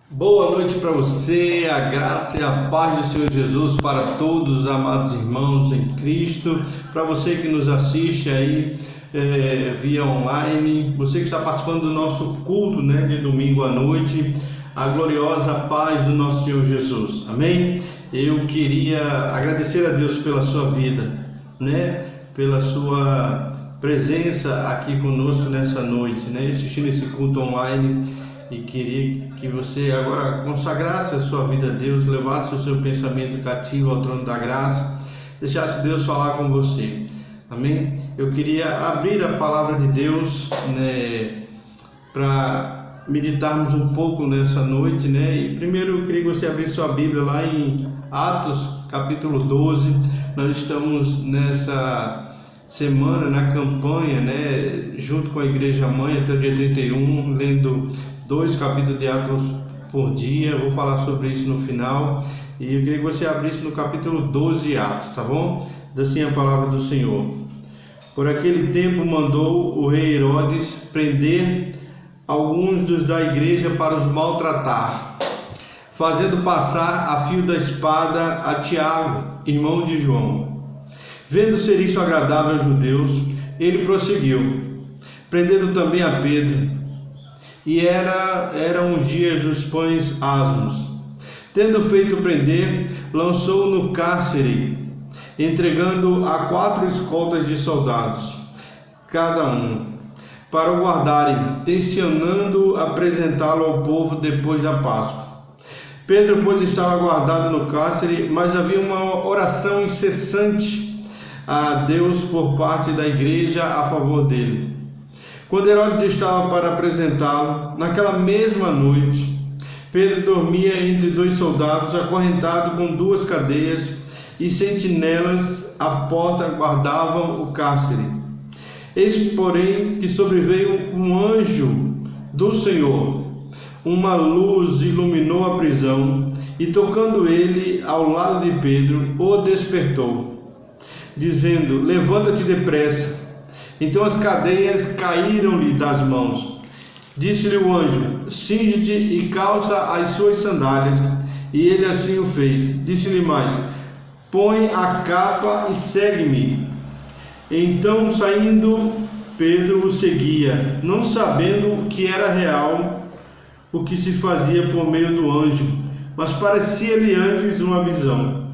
Boa noite para você, a graça e a paz do Senhor Jesus para todos os amados irmãos em Cristo, para você que nos assiste aí via online, você que está participando do nosso culto, de domingo à noite, a gloriosa paz do nosso Senhor Jesus, amém? Eu queria agradecer a Deus pela sua vida, pela sua presença aqui conosco nessa noite, assistindo esse culto online. E queria que você agora consagrasse a sua vida a Deus, levasse o seu pensamento cativo ao trono da graça, deixasse Deus falar com você, amém? Eu queria abrir a palavra de Deus, para meditarmos um pouco nessa noite, E primeiro eu queria que você abrisse sua Bíblia lá em Atos, capítulo 12. Nós estamos nessa semana, na campanha, junto com a Igreja Mãe, até o dia 31, lendo 2 capítulos de Atos por dia. Eu vou falar sobre isso no final. E eu queria que você abrisse no capítulo 12 de Atos, tá bom? Diz assim a palavra do Senhor. Por aquele tempo mandou o rei Herodes prender alguns dos da igreja para os maltratar, fazendo passar a fio da espada a Tiago, irmão de João. Vendo ser isso agradável aos judeus, ele prosseguiu, prendendo também a Pedro. E eram os dias dos pães asmos. Tendo feito prender, lançou-o no cárcere, entregando a 4 escoltas de soldados, cada um, para o guardarem, tencionando apresentá-lo ao povo depois da Páscoa. Pedro, pois, estava guardado no cárcere, mas havia uma oração incessante a Deus por parte da igreja a favor dele. Quando Herodes estava para apresentá-lo, naquela mesma noite, Pedro dormia entre 2 soldados, acorrentado com 2 cadeias, e sentinelas à porta guardavam o cárcere. Eis, porém, que sobreveio um anjo do Senhor. Uma luz iluminou a prisão, e tocando ele ao lado de Pedro, o despertou, dizendo: levanta-te depressa. Então as cadeias caíram-lhe das mãos. Disse-lhe o anjo: cinge-te e calça as suas sandálias. E ele assim o fez. Disse-lhe mais: põe a capa e segue-me. Então, saindo, Pedro o seguia, não sabendo que era real o que se fazia por meio do anjo, mas parecia-lhe antes uma visão.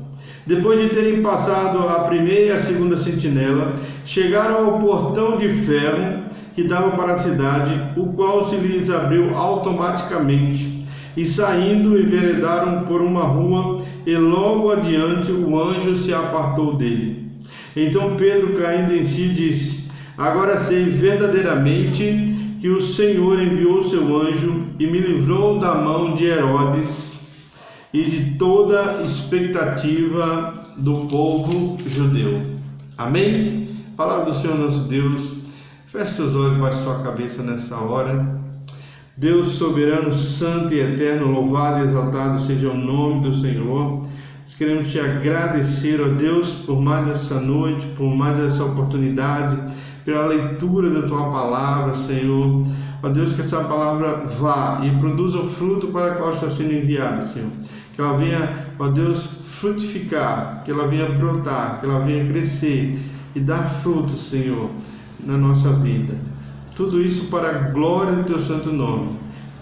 Depois de terem passado a primeira e a segunda sentinela, chegaram ao portão de ferro que dava para a cidade, o qual se lhes abriu automaticamente, e saindo enveredaram por uma rua, e logo adiante o anjo se apartou dele. Então Pedro, caindo em si, disse: agora sei verdadeiramente que o Senhor enviou seu anjo e me livrou da mão de Herodes e de toda expectativa do povo judeu. Amém? Palavra do Senhor nosso Deus. Feche seus olhos, baixe sua cabeça nessa hora. Deus soberano, santo e eterno, louvado e exaltado seja o nome do Senhor. Nós queremos te agradecer, ó Deus, por mais essa noite, por mais essa oportunidade, pela leitura da tua palavra, Senhor. Ó Deus, que essa palavra vá e produza o fruto para o qual está sendo enviada, Senhor. Que ela venha, ó Deus, frutificar, que ela venha brotar, que ela venha crescer e dar fruto, Senhor, na nossa vida. Tudo isso para a glória do teu santo nome.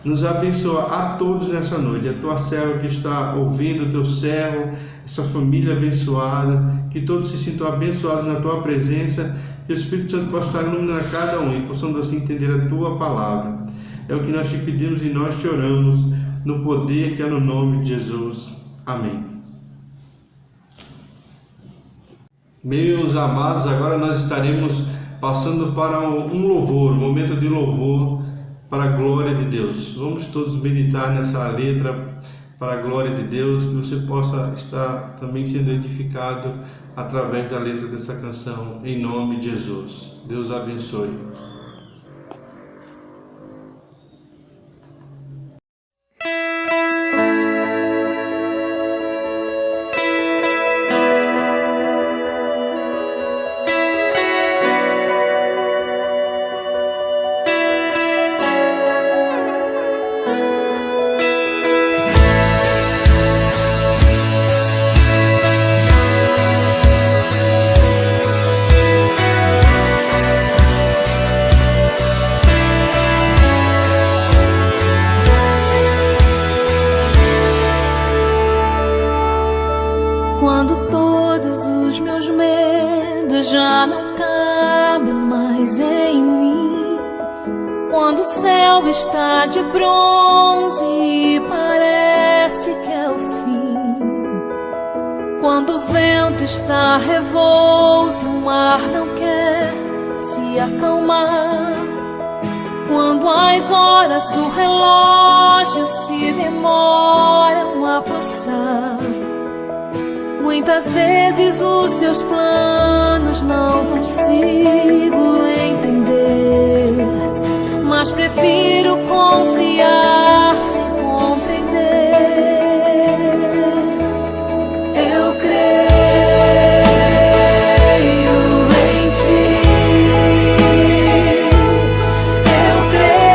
Nos abençoa a todos nessa noite, a tua serva que está ouvindo, o teu servo, essa família abençoada, que todos se sintam abençoados na tua presença, que o Espírito Santo possa estar iluminando cada um e possamos assim entender a tua palavra. É o que nós te pedimos e nós te oramos, no poder que é no nome de Jesus. Amém. Meus amados, agora nós estaremos passando para um louvor, um momento de louvor para a glória de Deus. Vamos todos meditar nessa letra para a glória de Deus, que você possa estar também sendo edificado através da letra dessa canção, em nome de Jesus. Deus abençoe. paz em mim. Quando o céu está de bronze e parece que é o fim. Quando o vento está revolto, o mar não quer se acalmar. Quando as horas do relógio se demoram a passar. Muitas vezes os seus planos não consigo entender, mas prefiro confiar sem compreender. Eu creio em ti. Eu creio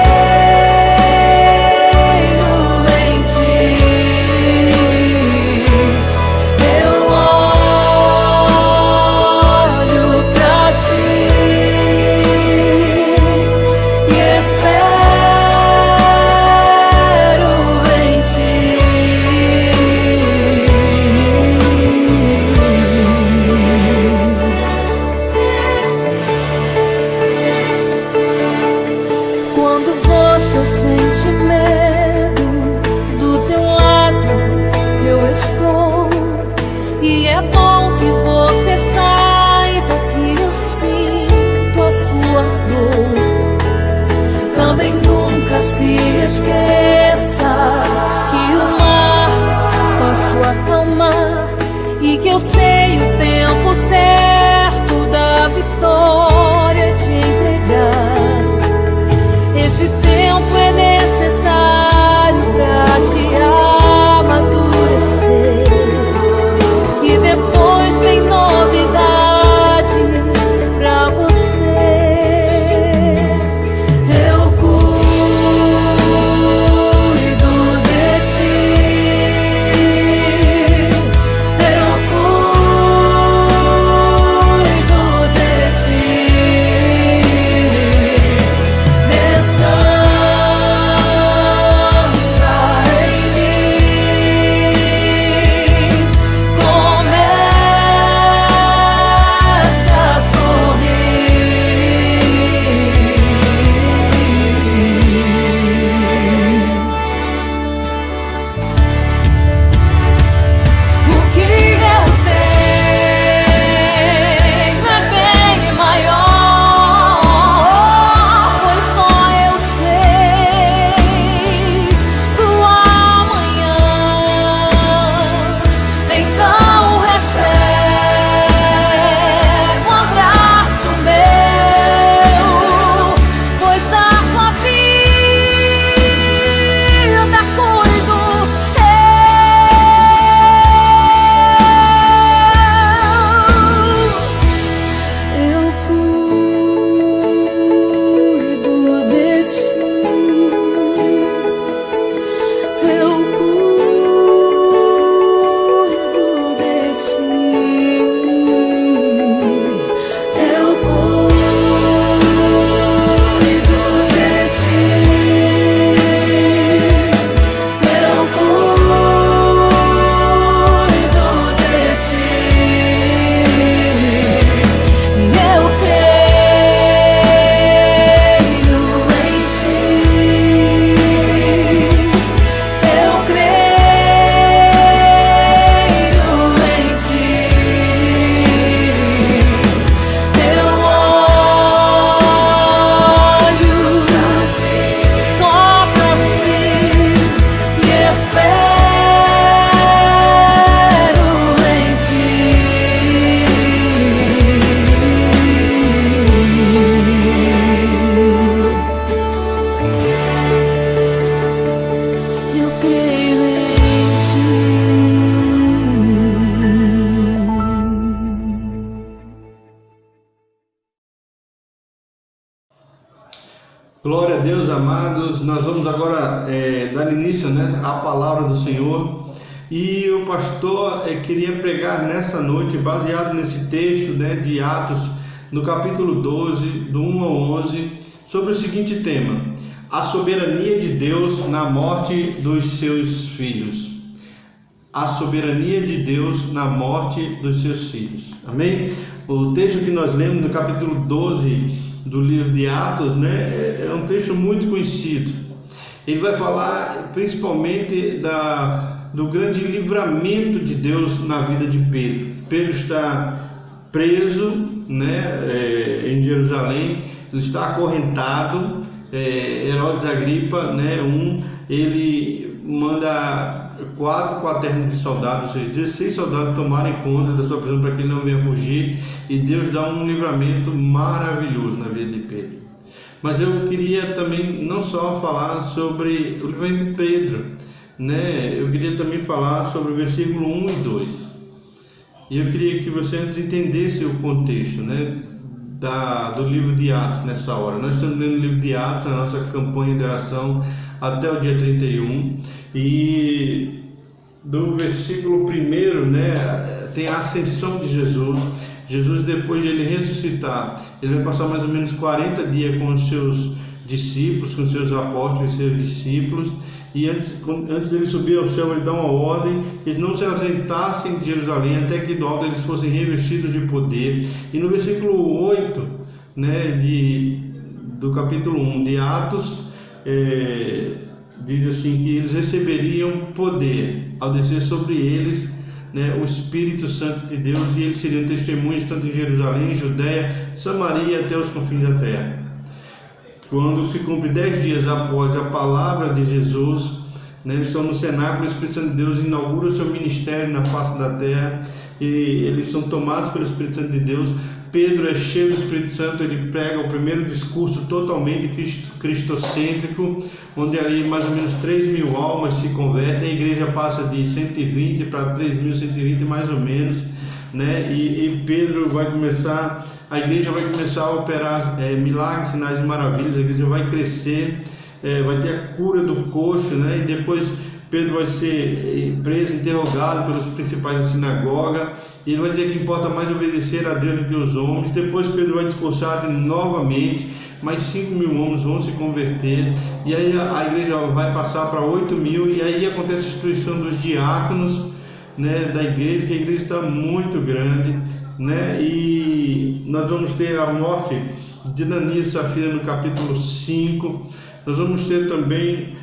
em ti. Eu olho pra ti e espero em ti. Quando você sente medo, do teu lado eu estou. E é bom que você saiba que eu sinto a sua dor. Também nunca se esqueça que o mar posso acalmar e que eu sei o tempo certo da vitória te entregar. Esse tempo é necessário pra te amadurecer. E depois vem novidades pra você. Eu cuido de ti. Eu cuido de ti. Descansa em mim. Começa a sorrir. O que eu tenho é bem maior, pois só eu sei do amanhã. Então recebe um abraço meu, pois da tua vida cuido eu cuido de ti. Eu cuido de ti. Eu cuido de ti. Eu cuido de ti. Eu creio em ti. Eu creio em ti. Eu olho só pra ti e espero em ti. Eu creio em ti. Glória a Deus, amados. Nós vamos agora dar início, à palavra do Senhor. E o pastor queria pregar nessa noite, baseado nesse texto, de Atos, no capítulo 12, do 1 ao 11, sobre o seguinte tema: a soberania de Deus na morte dos seus filhos. a soberania de Deus na morte dos seus filhos. Amém? O texto que nós lemos no capítulo 12 do livro de Atos, né, é um texto muito conhecido. Ele vai falar principalmente do grande livramento de Deus na vida de Pedro. Pedro está preso, né, em Jerusalém, ele está acorrentado. Herodes Agripa, né, ele manda 4 quaternos de soldados, ou seja, 16 soldados tomarem conta da sua prisão para que ele não venha fugir, e Deus dá um livramento maravilhoso na vida de Pedro. Mas eu queria também não só falar sobre o livramento de Pedro, né, eu queria também falar sobre o versículo 1 e 2. E eu queria que você antes entendesse o contexto, né, do livro de Atos nessa hora. Nós estamos lendo o livro de Atos, a nossa campanha de oração até o dia 31, e do versículo 1, né, tem a ascensão de Jesus. Jesus, depois de ele ressuscitar, ele vai passar mais ou menos 40 dias com os seus discípulos, com os seus apóstolos e seus discípulos, e antes dele subir ao céu, ele dá uma ordem que eles não se ausentassem de Jerusalém até que do alto eles fossem revestidos de poder. E no versículo 8, né, do capítulo 1 de Atos, diz assim que eles receberiam poder ao descer sobre eles, né, o Espírito Santo de Deus, e eles seriam testemunhas tanto em Jerusalém, Judeia, Samaria e até os confins da terra. Quando se cumpre 10 dias após a palavra de Jesus, né, eles estão no cenáculo, o Espírito Santo de Deus inaugura o seu ministério na face da terra, e eles são tomados pelo Espírito Santo de Deus. Pedro é cheio do Espírito Santo, ele prega o primeiro discurso totalmente cristocêntrico, onde ali mais ou menos 3.000 almas se convertem, a igreja passa de 120 para 3.120 mais ou menos, né? E Pedro vai começar, a igreja vai começar a operar milagres, sinais e maravilhas, a igreja vai crescer, vai ter a cura do coxo, né? E depois Pedro vai ser preso, interrogado pelos principais da sinagoga, e ele vai dizer que importa mais obedecer a Deus do que os homens. Depois Pedro vai discursar novamente, mais 5.000 homens vão se converter, e aí a igreja vai passar para 8.000, e aí acontece a instituição dos diáconos, né, da igreja, que a igreja está muito grande, né, e nós vamos ter a morte de Ananias e Safira no capítulo 5. Nós vamos ter também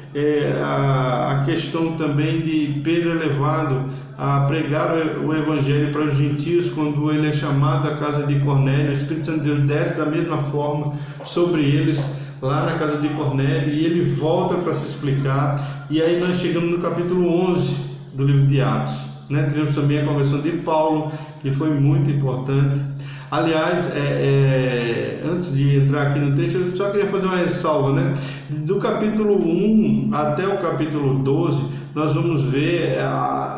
a questão também de Pedro levado a pregar o evangelho para os gentios, quando ele é chamado à casa de Cornélio. O Espírito Santo de Deus desce da mesma forma sobre eles lá na casa de Cornélio, e ele volta para se explicar. E aí nós chegamos no capítulo 11 do livro de Atos, né? Tivemos também a conversão de Paulo, que foi muito importante. Aliás, antes de entrar aqui no texto, eu só queria fazer uma ressalva, né? Do capítulo 1 até o capítulo 12, nós vamos ver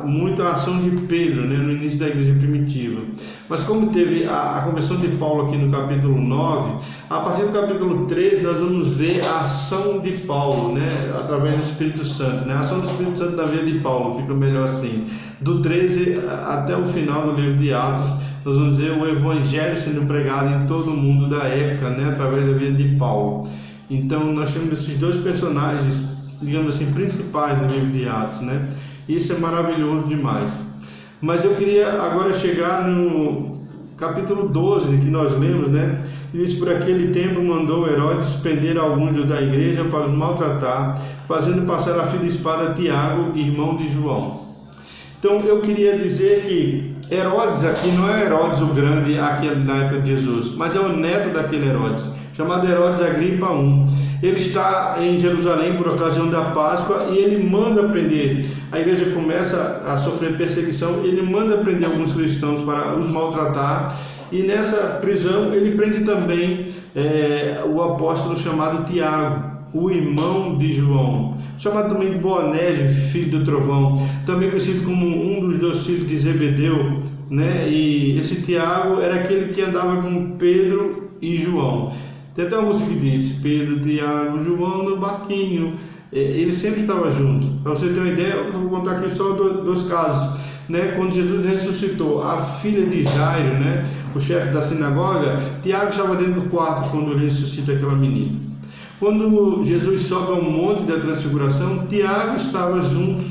muita ação de Pedro, né, no início da igreja primitiva. Mas como teve a conversão de Paulo aqui no capítulo 9, a partir do capítulo 13 nós vamos ver a ação de Paulo, né, através do Espírito Santo, né? A ação do Espírito Santo na vida de Paulo, fica melhor assim. Do 13 até o final do livro de Atos, nós vamos ver o evangelho sendo pregado em todo o mundo da época, né, através da vida de Paulo. Então nós temos esses dois personagens, digamos assim, principais do livro de Atos, né? Isso é maravilhoso demais. Mas eu queria agora chegar no capítulo 12 que nós lemos, né? Diz: por aquele tempo mandou Herodes prender alguns da igreja para os maltratar, fazendo passar a fio de espada Tiago, irmão de João. Então eu queria dizer que Herodes aqui não é Herodes o Grande aquele na época de Jesus, mas é o neto daquele Herodes, chamado Herodes Agripa I. Ele está em Jerusalém por ocasião da Páscoa e ele manda prender. A igreja começa a sofrer perseguição, ele manda prender alguns cristãos para os maltratar, e nessa prisão ele prende também o apóstolo chamado Tiago, o irmão de João, chamado também de Boanerges, filho do trovão, também conhecido como um dos 2 filhos de Zebedeu, né? E esse Tiago era aquele que andava com Pedro e João. Tem até uma música que diz: Pedro, Tiago, João no barquinho. Ele sempre estava junto. Para você ter uma ideia, eu vou contar aqui só 2 casos, né? Quando Jesus ressuscitou a filha de Jairo, né, o chefe da sinagoga, Tiago estava dentro do quarto quando ele ressuscita aquela menina. Quando Jesus sobe ao monte da transfiguração, Tiago estava junto,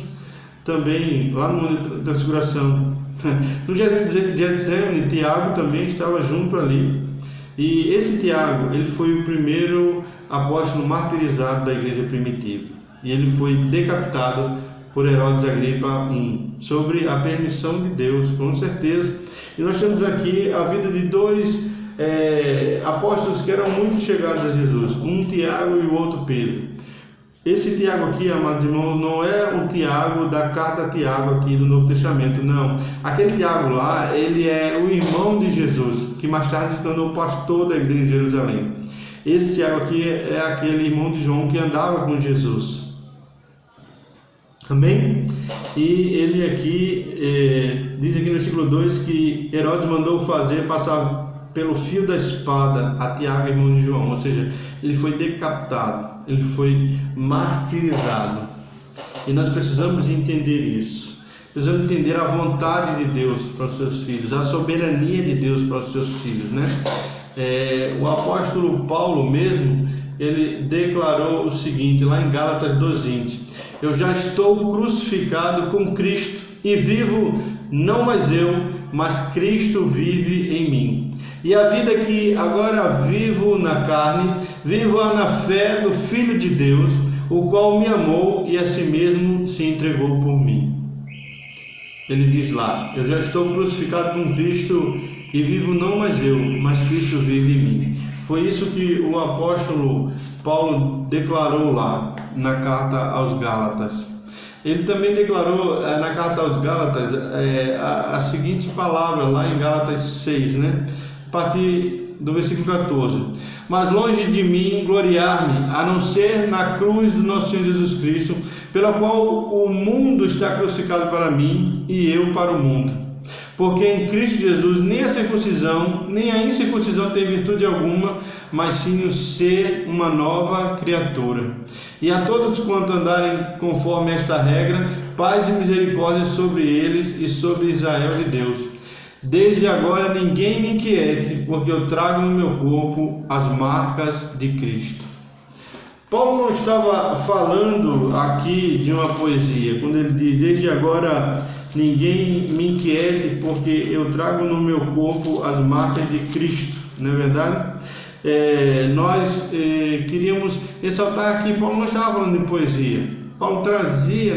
também lá no Monte da Transfiguração. No jardim de Getsemane, Tiago também estava junto ali. E esse Tiago, ele foi o primeiro apóstolo martirizado da igreja primitiva. E ele foi decapitado por Herodes Agripa I, sobre a permissão de Deus, com certeza. E nós temos aqui a vida de dois apóstolos que eram muito chegados a Jesus, um Tiago e o outro Pedro. Esse Tiago aqui, amados irmãos, não é o Tiago da carta a Tiago aqui do Novo Testamento, não. Aquele Tiago lá, ele é o irmão de Jesus, que mais tarde se tornou pastor da igreja de Jerusalém. Esse Tiago aqui é aquele irmão de João que andava com Jesus. Amém? E ele aqui, diz aqui no versículo 2 que Herodes mandou fazer passar pelo fio da espada a Tiago, irmão de João, ou seja, ele foi decapitado, ele foi martirizado. E nós precisamos entender isso. Precisamos entender a vontade de Deus para os seus filhos, a soberania de Deus para os seus filhos, né? O apóstolo Paulo mesmo, ele declarou o seguinte, lá em Gálatas 2:20: eu já estou crucificado com Cristo, e vivo não mais eu, mas Cristo vive em mim. E a vida que agora vivo na carne, vivo-a na fé do Filho de Deus, o qual me amou e a si mesmo se entregou por mim. Ele diz lá, eu já estou crucificado com Cristo e vivo não mais eu, mas Cristo vive em mim. Foi isso que o apóstolo Paulo declarou lá na carta aos Gálatas. Ele também declarou na carta aos Gálatas a seguinte palavra lá em Gálatas 6, né? A partir do versículo 14: mas longe de mim gloriar-me, a não ser na cruz do nosso Senhor Jesus Cristo, pela qual o mundo está crucificado para mim e eu para o mundo. Porque em Cristo Jesus nem a circuncisão nem a incircuncisão tem virtude alguma, mas sim o ser uma nova criatura. E a todos quanto andarem conforme esta regra, paz e misericórdia sobre eles e sobre Israel de Deus. Desde agora ninguém me inquiete, porque eu trago no meu corpo as marcas de Cristo. Paulo não estava falando aqui de uma poesia, quando ele diz, desde agora ninguém me inquiete, porque eu trago no meu corpo as marcas de Cristo, não é verdade? Nós queríamos ressaltar aqui, Paulo não estava falando de poesia. Paulo trazia,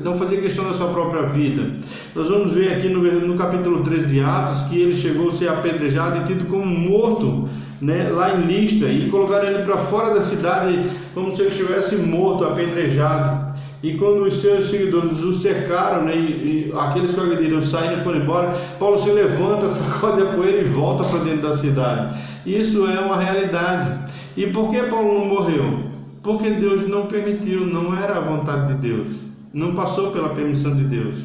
não fazia questão da sua própria vida. Nós vamos ver aqui no capítulo 13 de Atos, que ele chegou a ser apedrejado e tido como morto, né, lá em Listra, e colocaram ele para fora da cidade, como se ele estivesse morto, apedrejado. E quando os seus seguidores o cercaram, né, e aqueles que o agrediram saíram e foram embora, Paulo se levanta, sacode a poeira e volta para dentro da cidade. Isso é uma realidade. E por que Paulo não morreu? Porque Deus não permitiu, não era a vontade de Deus, não passou pela permissão de Deus.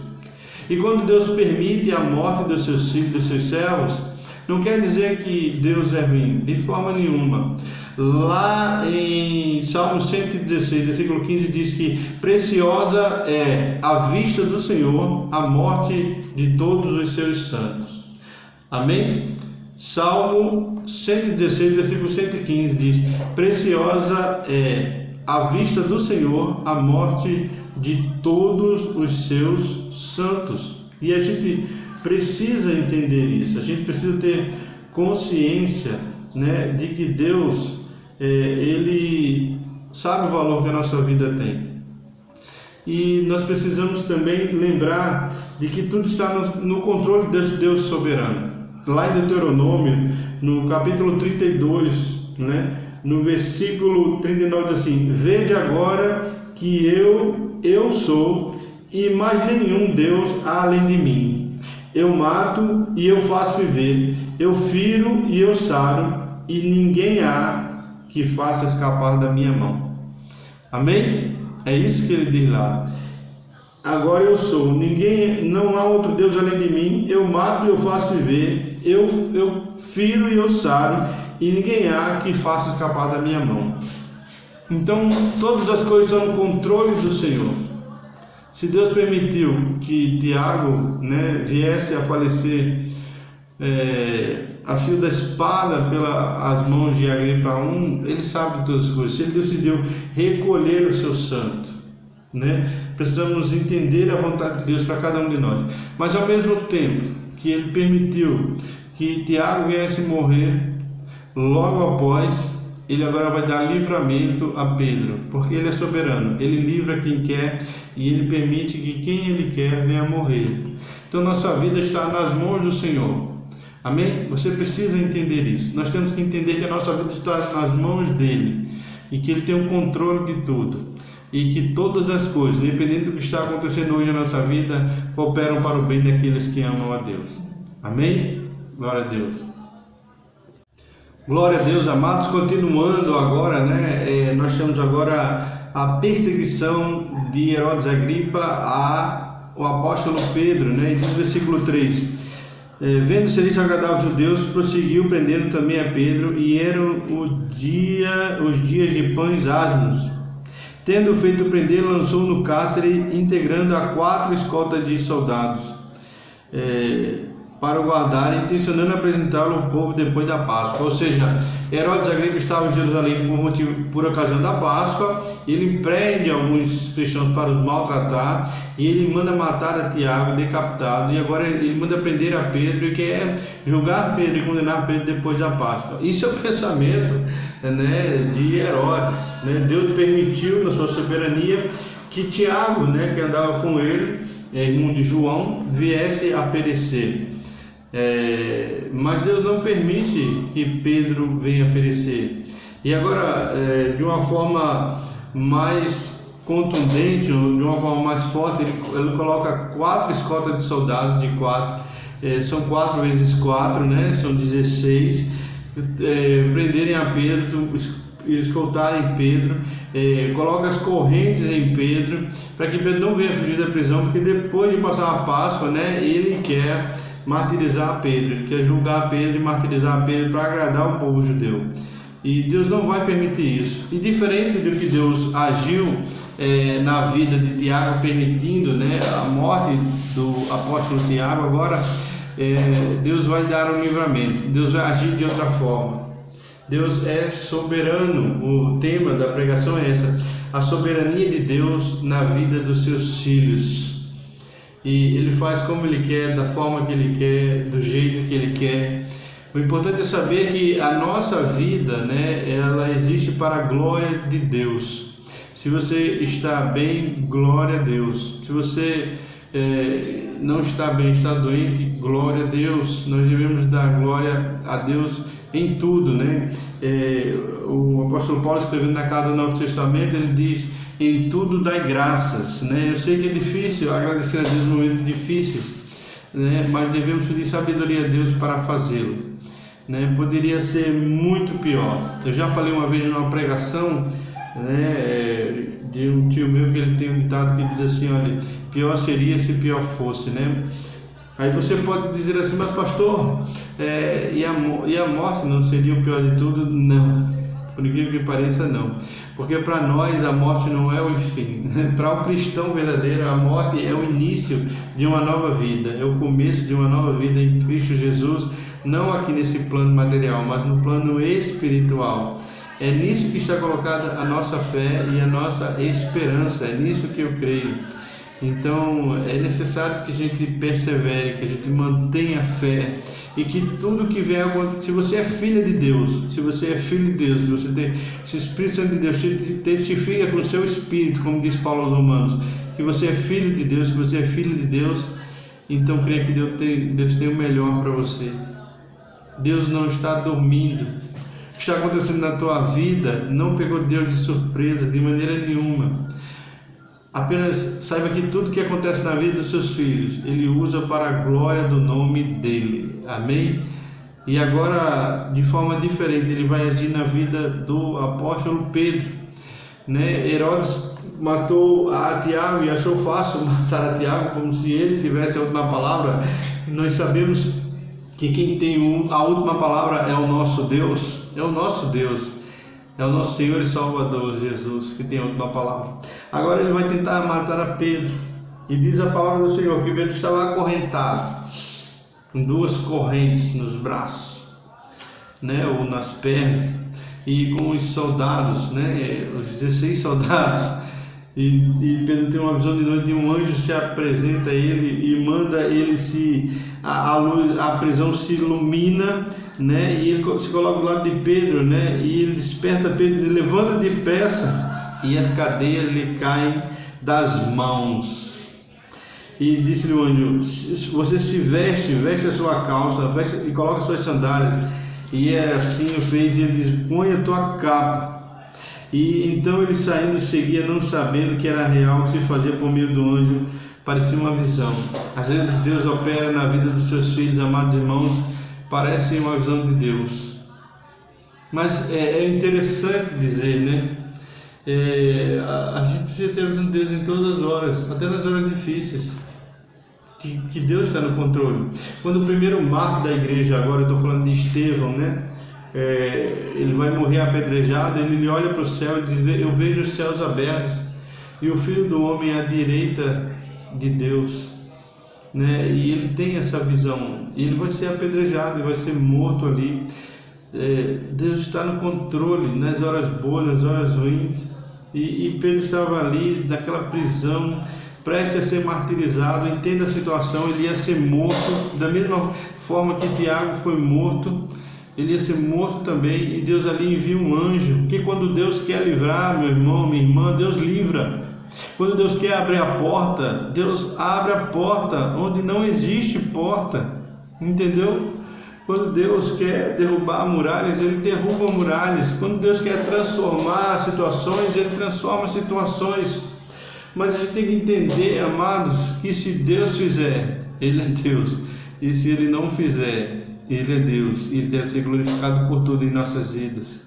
E quando Deus permite a morte dos seus filhos, dos seus servos, não quer dizer que Deus é ruim, de forma nenhuma. Lá em Salmo 116, versículo 15, diz que preciosa é à vista do Senhor a morte de todos os seus santos. Amém? Salmo 116, versículo 115 diz, preciosa é à vista do Senhor a morte de todos os seus santos. E a gente precisa entender isso, a gente precisa ter consciência, né, de que Deus, Ele sabe o valor que a nossa vida tem. E nós precisamos também lembrar de que tudo está no controle de Deus soberano. Lá em Deuteronômio, no capítulo 32, né, no versículo 39, diz assim, vede agora que eu sou, e mais nenhum Deus há além de mim. Eu mato e eu faço viver, eu firo e eu saro, e ninguém há que faça escapar da minha mão. Amém? É isso que ele diz lá. Agora eu sou, não há outro Deus além de mim, eu mato e eu faço viver, eu firo e eu saro, e ninguém há que faça escapar da minha mão. Então, todas as coisas estão no controle do Senhor. Se Deus permitiu que Tiago, né, viesse a falecer a fio da espada pelas mãos de Agripa I, ele sabe de todas as coisas. Se ele decidiu recolher o seu santo, né, precisamos entender a vontade de Deus para cada um de nós. Mas ao mesmo tempo que ele permitiu que Tiago viesse morrer, logo após, ele agora vai dar livramento a Pedro, porque ele é soberano, ele livra quem quer e ele permite que quem ele quer venha morrer. Então nossa vida está nas mãos do Senhor. Amém? Você precisa entender isso. Nós temos que entender que a nossa vida está nas mãos dele e que ele tem o controle de tudo. E que todas as coisas, independente do que está acontecendo hoje na nossa vida, cooperam para o bem daqueles que amam a Deus. Amém? Glória a Deus. Glória a Deus, amados. Continuando agora, nós temos agora a perseguição de Herodes Agripa ao apóstolo Pedro, E diz no versículo 3: vendo ser isso agradável aos judeus, prosseguiu prendendo também a Pedro, e eram os dias de pães asmos. Tendo feito prender, lançou no cárcere, integrando a 4 escoltas de soldados, para o guardar, intencionando apresentá-lo ao povo depois da Páscoa. Ou seja, Herodes Agripa estava em Jerusalém por ocasião da Páscoa. Ele prende alguns cristãos para os maltratar, e ele manda matar a Tiago, decapitado, e agora ele manda prender a Pedro e quer julgar Pedro e condenar Pedro depois da Páscoa. Isso é o pensamento de Herodes. Deus permitiu, na sua soberania, que Tiago, que andava com ele, irmão de João, viesse a perecer. Mas Deus não permite que Pedro venha a perecer. E agora, de uma forma mais contundente, de uma forma mais forte, ele coloca 4 escoltas de soldados de 4, são 4 vezes 4, são 16, prenderem a Pedro, escoltarem Pedro, coloca as correntes em Pedro, para que Pedro não venha fugir da prisão, porque depois de passar a Páscoa, ele quer martirizar Pedro, ele quer julgar Pedro e martirizar Pedro para agradar o povo judeu. E Deus não vai permitir isso. E diferente do que Deus agiu na vida de Tiago, permitindo a morte do apóstolo Tiago, agora Deus vai dar um livramento, Deus vai agir de outra forma. Deus é soberano. O tema da pregação é essa: a soberania de Deus na vida dos seus filhos. E Ele faz como Ele quer, da forma que Ele quer, do jeito que Ele quer. O importante é saber que a nossa vida, ela existe para a glória de Deus. Se você está bem, glória a Deus. Se você não está bem, está doente, glória a Deus. Nós devemos dar glória a Deus em tudo, O apóstolo Paulo, escrevendo na carta do Novo Testamento, ele diz: em tudo dai graças, Eu sei que é difícil agradecer a Deus em momentos difíceis, mas devemos pedir sabedoria a Deus para fazê-lo, Poderia ser muito pior. Eu já falei uma vez numa pregação, de um tio meu, que ele tem um ditado que diz assim: olha, pior seria se pior fosse, Aí você pode dizer assim: mas pastor, e a morte não seria o pior de tudo? Não, por incrível que pareça, não. Porque para nós a morte não é o fim. Para o cristão verdadeiro, a morte é o início de uma nova vida, é o começo de uma nova vida em Cristo Jesus, não aqui nesse plano material, mas no plano espiritual. É nisso que está colocada a nossa fé e a nossa esperança, é nisso que eu creio. Então é necessário que a gente persevere, que a gente mantenha a fé, e que tudo que vier, se você é filha de Deus, se você é filho de Deus, se você tem esse Espírito Santo de Deus, testifica com o seu espírito, como diz Paulo aos Romanos, que você é filho de Deus. Se você é filho de Deus, então creia que Deus tem o melhor para você. Deus não está dormindo. O que está acontecendo na tua vida não pegou Deus de surpresa de maneira nenhuma. Apenas saiba que tudo que acontece na vida dos seus filhos, Ele usa para a glória do nome dEle. Amém? E agora, de forma diferente, Ele vai agir na vida do apóstolo Pedro. Herodes matou a Tiago e achou fácil matar a Tiago, como se ele tivesse a última palavra. E nós sabemos que quem tem a última palavra é o nosso Deus, é o nosso Deus. É o nosso Senhor e Salvador Jesus que tem a última palavra. Agora ele vai tentar matar a Pedro. E diz a palavra do Senhor que Pedro estava acorrentado, com 2 correntes nos braços, ou nas pernas, e com os soldados, os 16 soldados, E Pedro tem uma visão de noite, e um anjo se apresenta a ele e manda ele a prisão se ilumina, né? E ele se coloca do lado de Pedro, né? E ele desperta Pedro e diz: levanta depressa, e as cadeias lhe caem das mãos. E disse-lhe o anjo: você se veste a sua calça, veste e coloca suas sandálias. E assim o fez, e ele diz: põe a tua capa. E então ele saindo seguia, não sabendo que era real, que se fazia por meio do anjo. Parecia uma visão. Às vezes Deus opera na vida dos seus filhos, amados irmãos, parece uma visão de Deus. Mas é interessante dizer, né? A gente precisa ter a visão de Deus em todas as horas, até nas horas difíceis, que Deus está no controle. Quando o primeiro mártir da igreja, agora eu estou falando de Estevão, né? Ele vai morrer apedrejado, ele olha para o céu e diz: eu vejo os céus abertos e o Filho do Homem à direita de Deus, né? E ele tem essa visão, e ele vai ser apedrejado, ele vai ser morto ali. Deus está no controle nas horas boas, nas horas ruins, e Pedro estava ali naquela prisão, prestes a ser martirizado. Entenda a situação, ele ia ser morto da mesma forma que Tiago foi morto. Ele ia ser morto também, e Deus ali envia um anjo, porque quando Deus quer livrar, meu irmão, minha irmã, Deus livra. Quando Deus quer abrir a porta, Deus abre a porta onde não existe porta, entendeu? Quando Deus quer derrubar muralhas, Ele derruba muralhas. Quando Deus quer transformar situações, Ele transforma situações. Mas a gente tem que entender, amados, que se Deus fizer, Ele é Deus, e se Ele não fizer, Ele é Deus, e Ele deve ser glorificado por tudo em nossas vidas,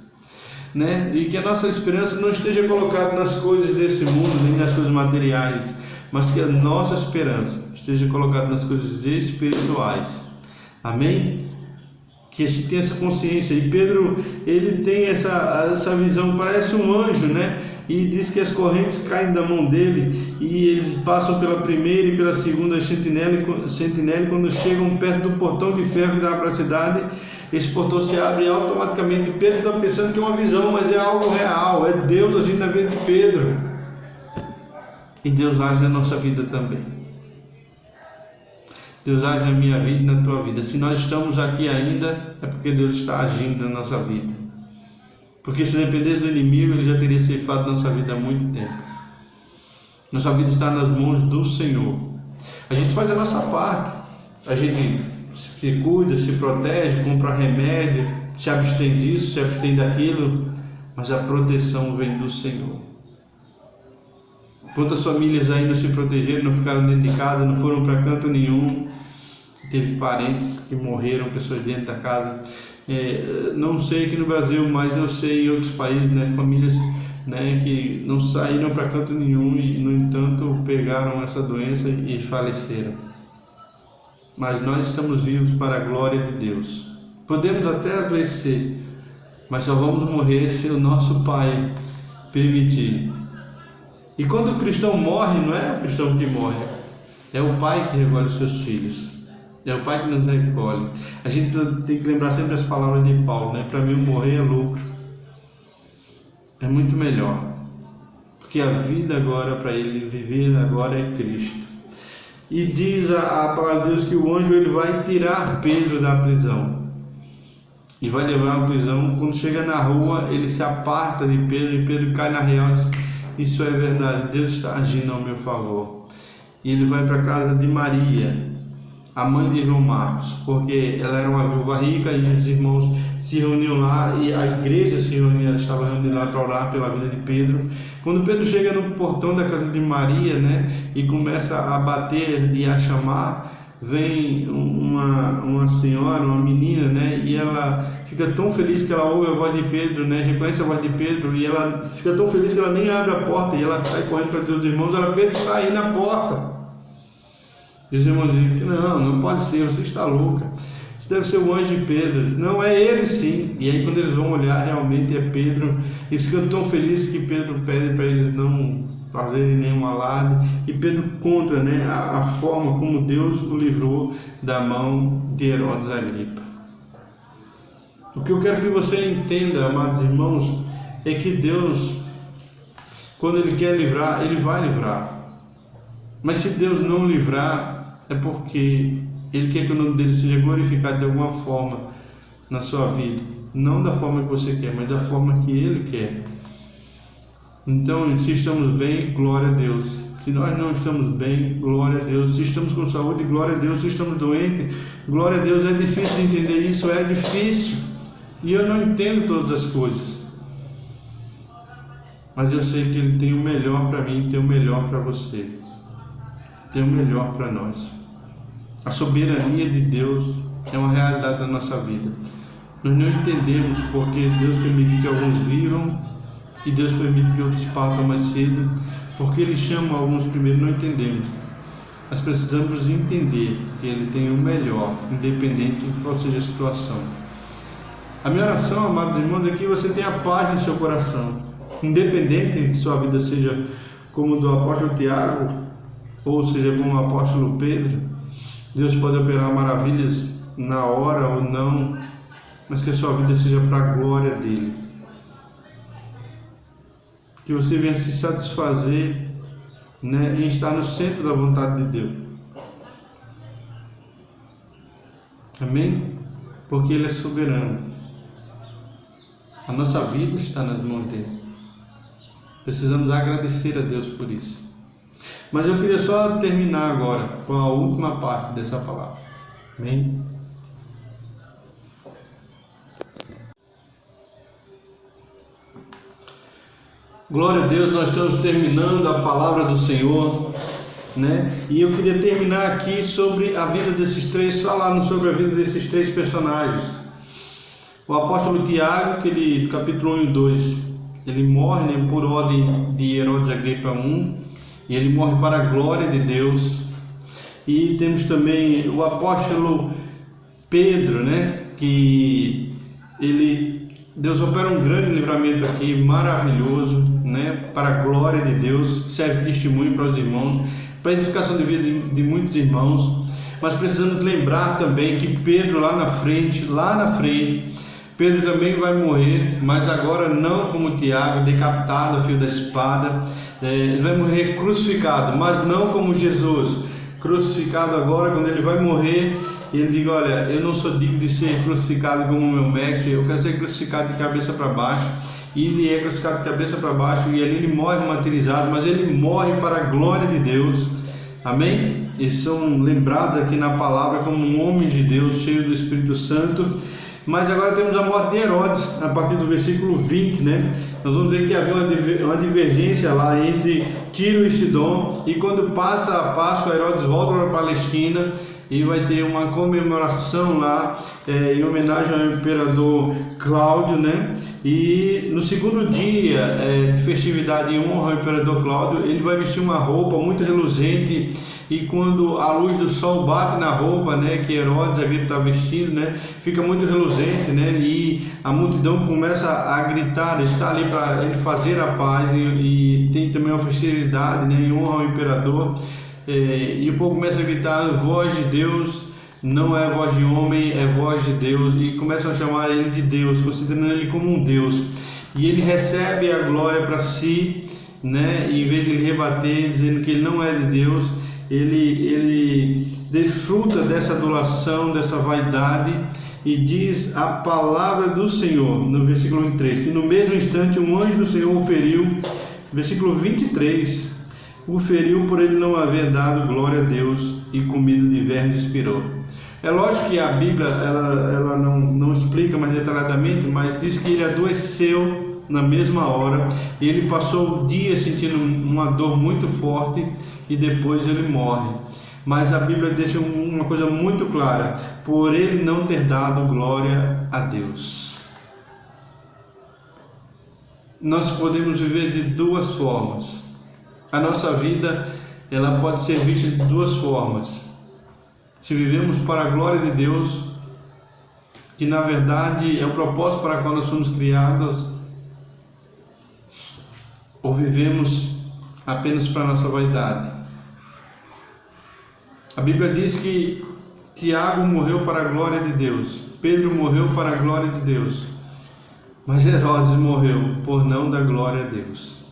né? E que a nossa esperança não esteja colocada nas coisas desse mundo, nem nas coisas materiais, mas que a nossa esperança esteja colocada nas coisas espirituais. Amém? Que a gente tenha essa consciência. E Pedro, ele tem essa visão, parece um anjo, né? E diz que as correntes caem da mão dele, e eles passam pela primeira e pela segunda sentinela, e quando chegam perto do portão de ferro que dá para a cidade, esse portão se abre e automaticamente Pedro está pensando que é uma visão, mas é algo real, é Deus agindo na vida de Pedro. E Deus age na nossa vida também. Deus age na minha vida e na tua vida. Se nós estamos aqui ainda, é porque Deus está agindo na nossa vida. Porque se dependesse do inimigo, ele já teria ceifado nossa vida há muito tempo. Nossa vida está nas mãos do Senhor. A gente faz a nossa parte. A gente se cuida, se protege, compra remédio, se abstém disso, se abstém daquilo. Mas a proteção vem do Senhor. Quantas famílias aí não se protegeram, não ficaram dentro de casa, não foram para canto nenhum. Teve parentes que morreram, pessoas dentro da casa. Não sei aqui no Brasil, mas eu sei em outros países, né, famílias, né, que não saíram para canto nenhum e, no entanto, pegaram essa doença e faleceram. Mas nós estamos vivos para a glória de Deus. Podemos até adoecer, mas só vamos morrer se o nosso Pai permitir. E quando o cristão morre, não é o cristão que morre, é o Pai que recolhe os seus filhos. É o Pai que nos recolhe. A gente tem que lembrar sempre as palavras de Paulo, né? Para mim morrer é lucro. É muito melhor. Porque a vida agora, para ele viver agora, é Cristo. E diz a palavra de Deus que o anjo ele vai tirar Pedro da prisão. E vai levar à prisão. Quando chega na rua, ele se aparta de Pedro e Pedro cai na real. Isso é verdade. Deus está agindo ao meu favor. E ele vai para a casa de Maria, a mãe de João Marcos, porque ela era uma viúva rica e os irmãos se reuniam lá e a igreja se reunia, estava reunida lá para orar pela vida de Pedro. Quando Pedro chega no portão da casa de Maria, né, e começa a bater e a chamar, vem uma senhora, uma menina, né, e ela fica tão feliz que ela ouve a voz de Pedro, né, reconhece a voz de Pedro, e ela fica tão feliz que ela nem abre a porta, e ela sai correndo para dizer aos irmãos: ela, Pedro está aí na porta. E os irmãos dizem: não pode ser, você está louca, isso deve ser o anjo de Pedro. Não, é ele sim. E aí quando eles vão olhar, realmente é Pedro. Eles ficam tão felizes que Pedro pede para eles não fazerem nenhum alarde, e Pedro conta, né, a forma como Deus o livrou da mão de Herodes Agripa. O que eu quero que você entenda, amados irmãos, é que Deus Quando Ele quer livrar, Ele vai livrar. Mas se Deus não livrar, é porque Ele quer que o nome dele seja glorificado de alguma forma na sua vida. Não da forma que você quer, mas da forma que Ele quer. Então, se estamos bem, glória a Deus. Se nós não estamos bem, glória a Deus. Se estamos com saúde, glória a Deus. Se estamos doentes, glória a Deus. É difícil de entender isso, é difícil. E eu não entendo todas as coisas. Mas eu sei que Ele tem o melhor para mim, tem o melhor para você. Tem o melhor para nós. A soberania de Deus é uma realidade da nossa vida. Nós não entendemos porque Deus permite que alguns vivam e Deus permite que outros partam mais cedo, porque Ele chama alguns primeiro, não entendemos. Nós precisamos entender que Ele tem o melhor, independente de qual seja a situação. A minha oração, amados irmãos, é que você tenha paz no seu coração, independente de que sua vida seja como do apóstolo Tiago, ou seja como o apóstolo Pedro. Deus pode operar maravilhas na hora ou não, mas que a sua vida seja para a glória dele. Que você venha se satisfazer, em estar no centro da vontade de Deus. Amém? Porque Ele é soberano. A nossa vida está nas mãos dele. Precisamos agradecer a Deus por isso. Mas eu queria só terminar agora com a última parte dessa palavra. Amém? Glória a Deus, nós estamos terminando a palavra do Senhor, E eu queria terminar aqui sobre a vida desses três, falando sobre a vida desses três personagens. O apóstolo Tiago, que ele, capítulo 1 e 2, ele morre por ordem de Herodes Agripa I, e ele morre para a glória de Deus. E temos também o apóstolo Pedro, que Deus opera um grande livramento aqui, maravilhoso, para a glória de Deus, serve de testemunho para os irmãos, para a edificação de vida de muitos irmãos. Mas precisamos lembrar também que Pedro lá na frente, Pedro também vai morrer, mas agora não como Tiago, decapitado a fio da espada. Ele vai morrer crucificado, mas não como Jesus, crucificado agora. Quando ele vai morrer, ele diz: olha, eu não sou digno de ser crucificado como meu mestre, eu quero ser crucificado de cabeça para baixo. E ele é crucificado de cabeça para baixo, e ali ele morre martirizado, mas ele morre para a glória de Deus. Amém? E são lembrados aqui na palavra como um homem de Deus, cheio do Espírito Santo. Mas agora temos a morte de Herodes, a partir do versículo 20, Nós vamos ver que havia uma divergência lá entre Tiro e Sidom, e quando passa a Páscoa, Herodes volta para a Palestina, e vai ter uma comemoração lá, em homenagem ao imperador Cláudio, E no segundo dia de festividade em honra ao imperador Cláudio, ele vai vestir uma roupa muito reluzente, e quando a luz do sol bate na roupa, que Herodes Agripa está vestindo, fica muito reluzente, E a multidão começa a gritar, está ali para ele fazer a paz, e tem também uma festividade, em honra ao imperador. E o povo começa a gritar: voz de Deus, não é voz de homem, é voz de Deus, e começam a chamar ele de Deus, considerando ele como um Deus. E ele recebe a glória para si, e em vez de ele rebater, dizendo que ele não é de Deus, ele desfruta dessa adulação, dessa vaidade, e diz a palavra do Senhor, no versículo 23, que no mesmo instante um anjo do Senhor o feriu, versículo 23, o feriu por ele não haver dado glória a Deus, e comido de vermes expirou. É lógico que a Bíblia ela não explica mais detalhadamente, mas diz que ele adoeceu na mesma hora, e ele passou o dia sentindo uma dor muito forte, e depois ele morre. Mas a Bíblia deixa uma coisa muito clara: por ele não ter dado glória a Deus. Nós podemos viver de duas formas. A nossa vida, ela pode ser vista de duas formas. Se vivemos para a glória de Deus, que na verdade é o propósito para o qual nós fomos criados, ou vivemos apenas para a nossa vaidade. A Bíblia diz que Tiago morreu para a glória de Deus, Pedro morreu para a glória de Deus, mas Herodes morreu por não dar glória a Deus.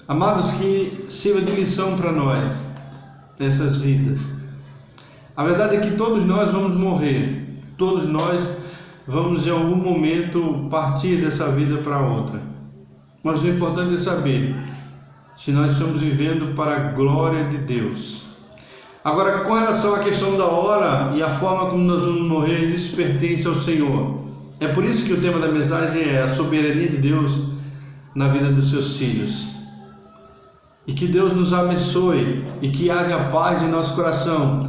Amados, que sirva de lição para nós nessas vidas. A verdade é que todos nós vamos morrer, todos nós vamos em algum momento partir dessa vida para outra. Mas o importante é saber se nós estamos vivendo para a glória de Deus. Agora, com relação à questão da hora e a forma como nós vamos morrer, isso pertence ao Senhor. É por isso que o tema da mensagem é a soberania de Deus na vida dos seus filhos. E que Deus nos abençoe e que haja paz em nosso coração.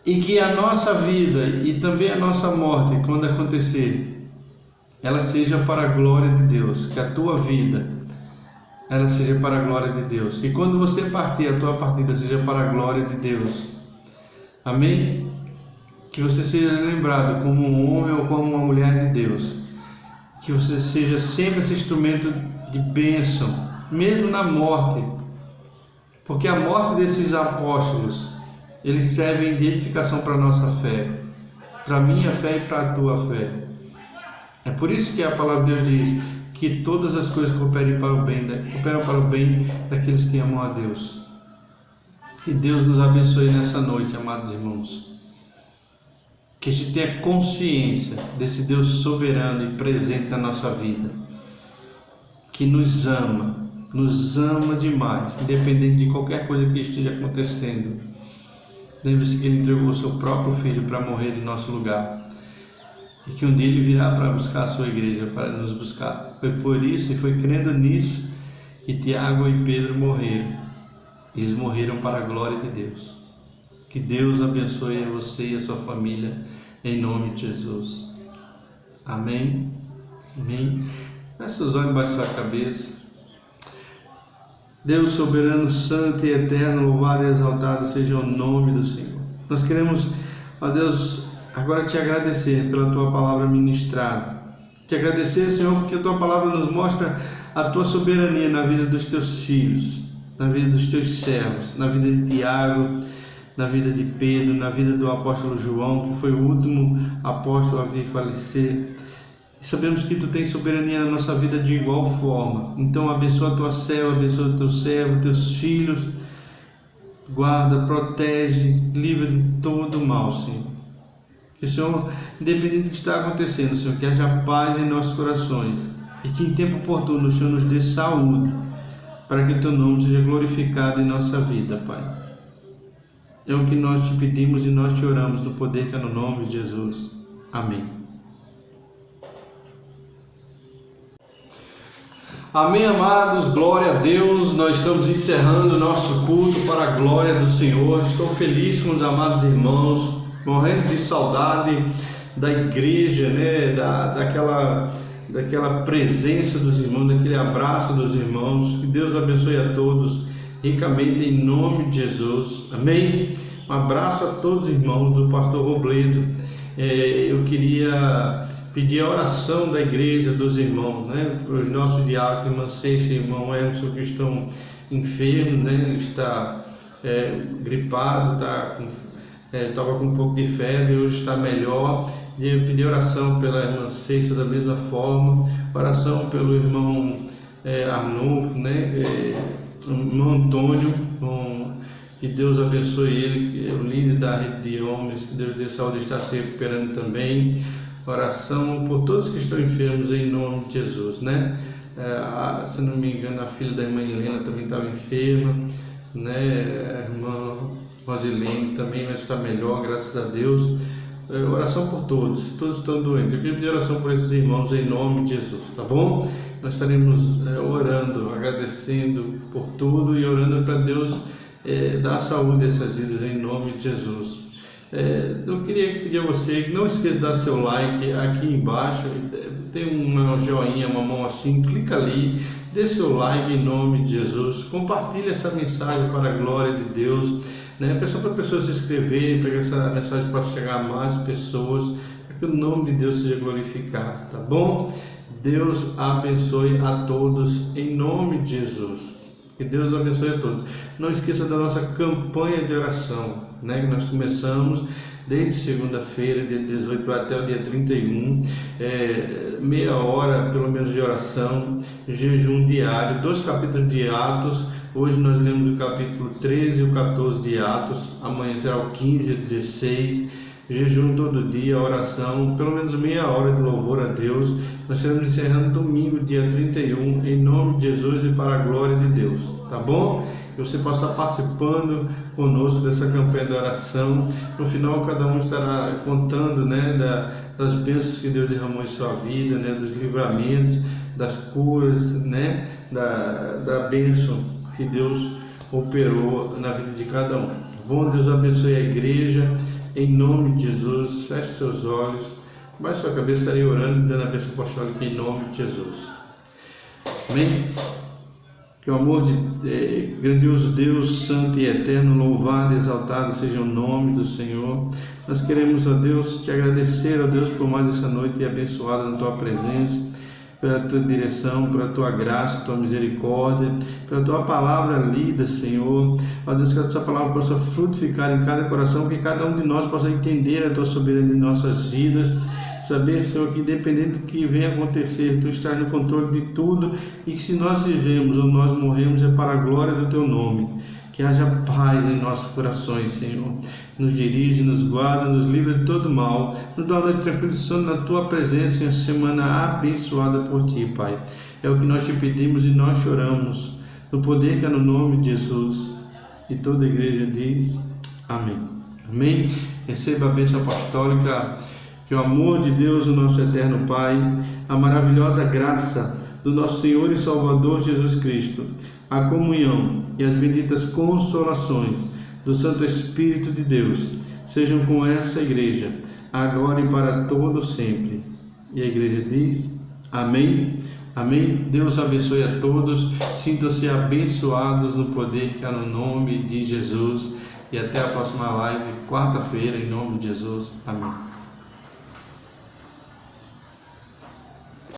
E que a nossa vida e também a nossa morte, quando acontecer, ela seja para a glória de Deus. Que a tua vida, ela seja para a glória de Deus. E quando você partir, a tua partida seja para a glória de Deus. Amém? Que você seja lembrado como um homem ou como uma mulher de Deus. Que você seja sempre esse instrumento de bênção, mesmo na morte. Porque a morte desses apóstolos, eles servem de edificação para a nossa fé. Para a minha fé e para a tua fé. É por isso que a palavra de Deus diz que todas as coisas cooperam para o bem daqueles que amam a Deus. Que Deus nos abençoe nessa noite, amados irmãos. Que a gente tenha consciência desse Deus soberano e presente na nossa vida. Que nos ama demais, independente de qualquer coisa que esteja acontecendo. Lembre-se que Ele entregou o seu próprio Filho para morrer em nosso lugar. E que um dia Ele virá para buscar a sua igreja, para nos buscar. Foi por isso e foi crendo nisso que Tiago e Pedro morreram. Eles morreram para a glória de Deus. Que Deus abençoe a você e a sua família, em nome de Jesus. Amém? Amém? Feche seus olhos embaixo da cabeça. Deus soberano, santo e eterno, louvado e exaltado seja o nome do Senhor. Nós queremos, ó Deus, agora te agradecer pela tua palavra ministrada. Te agradecer, Senhor, porque a tua palavra nos mostra a tua soberania na vida dos teus filhos, na vida dos teus servos, na vida de Tiago, na vida de Pedro, na vida do apóstolo João, que foi o último apóstolo a vir falecer. E sabemos que tu tens soberania na nossa vida de igual forma. Então abençoa a tua serva, abençoa o teu servo, teus filhos. Guarda, protege, livra de todo mal, Senhor. Que o Senhor, independente do que está acontecendo, Senhor, que haja paz em nossos corações. E que em tempo oportuno o Senhor nos dê saúde, para que o teu nome seja glorificado em nossa vida, Pai. É o que nós te pedimos e nós te oramos no poder que é no nome de Jesus. Amém. Amém, amados, glória a Deus. Nós estamos encerrando o nosso culto para a glória do Senhor. Estou feliz com os amados irmãos, morrendo de saudade da igreja, né? daquela presença dos irmãos, daquele abraço dos irmãos. Que Deus abençoe a todos ricamente em nome de Jesus. Amém? Um abraço a todos os irmãos do pastor Robledo. Eu queria pedir a oração da igreja, dos irmãos, né? Para os nossos diáconos, irmã Ceixa e irmão Emerson, que estão enfermos, né? Está gripado, estava com um pouco de febre, hoje está melhor. E eu pedi oração pela irmã Ceixa da mesma forma, oração pelo irmão Arnulfo, né? Irmão Antônio, que Deus abençoe ele, que é o líder da rede de homens, que Deus dê saúde, está se recuperando também. Oração por todos que estão enfermos em nome de Jesus, né? Se não me engano, a filha da irmã Helena também estava enferma, né? A irmã Rosilene também, mas está melhor, graças a Deus. Oração por todos estão doentes. Eu queria pedir oração por esses irmãos em nome de Jesus, tá bom? Nós estaremos orando, agradecendo por tudo e orando para Deus dar saúde a essas vidas em nome de Jesus. Eu queria pedir a você que não esqueça de dar seu like aqui embaixo, tem uma joinha, uma mão assim, clica ali, dê seu like em nome de Jesus, compartilhe essa mensagem para a glória de Deus, né? Peça para pessoas se inscreverem, para que essa mensagem possa chegar a mais pessoas, para que o nome de Deus seja glorificado, tá bom? Deus abençoe a todos em nome de Jesus. Que Deus abençoe a todos. Não esqueça da nossa campanha de oração, né, que nós começamos desde segunda-feira, dia 18 até o dia 31, meia hora pelo menos de oração, jejum diário, 2 capítulos de Atos. Hoje nós lemos o capítulo 13 e o 14 de Atos, amanhã será o 15 e 16, jejum todo dia, oração, pelo menos meia hora de louvor a Deus. Nós estaremos encerrando domingo, dia 31, em nome de Jesus e para a glória de Deus, tá bom? Que você possa estar participando conosco dessa campanha de oração. No final, cada um estará contando, né, das bênçãos que Deus derramou em sua vida, né, dos livramentos, das curas, né, da bênção que Deus operou na vida de cada um. Bom, Deus abençoe a igreja, em nome de Jesus. Feche seus olhos, baixe sua cabeça, estarei orando e dando a bênção apostólica em nome de Jesus. Amém? Que o amor de grandioso Deus, santo e eterno, louvado e exaltado seja o nome do Senhor. Nós queremos, ó Deus, te agradecer, ó Deus, por mais essa noite abençoada na tua presença, pela tua direção, pela tua graça, tua misericórdia, pela tua palavra lida, Senhor. Ó Deus, que a tua palavra possa frutificar em cada coração, que cada um de nós possa entender a tua soberania em nossas vidas. Saber, Senhor, que independente do que venha acontecer, Tu estás no controle de tudo, e que se nós vivemos ou nós morremos é para a glória do Teu nome. Que haja paz em nossos corações, Senhor. Nos dirige, nos guarda, nos livra de todo mal. Nos dá uma noite tranquila na Tua presença, em uma semana abençoada por Ti, Pai. É o que nós te pedimos e nós choramos, no poder que é no nome de Jesus. E toda a igreja diz amém. Amém. Receba a bênção apostólica. Que o amor de Deus, o nosso eterno Pai, a maravilhosa graça do nosso Senhor e Salvador Jesus Cristo, a comunhão e as benditas consolações do Santo Espírito de Deus sejam com essa igreja, agora e para todo sempre. E a igreja diz amém, amém. Deus abençoe a todos, sintam-se abençoados no poder que há no nome de Jesus, e até a próxima live, quarta-feira, em nome de Jesus, amém.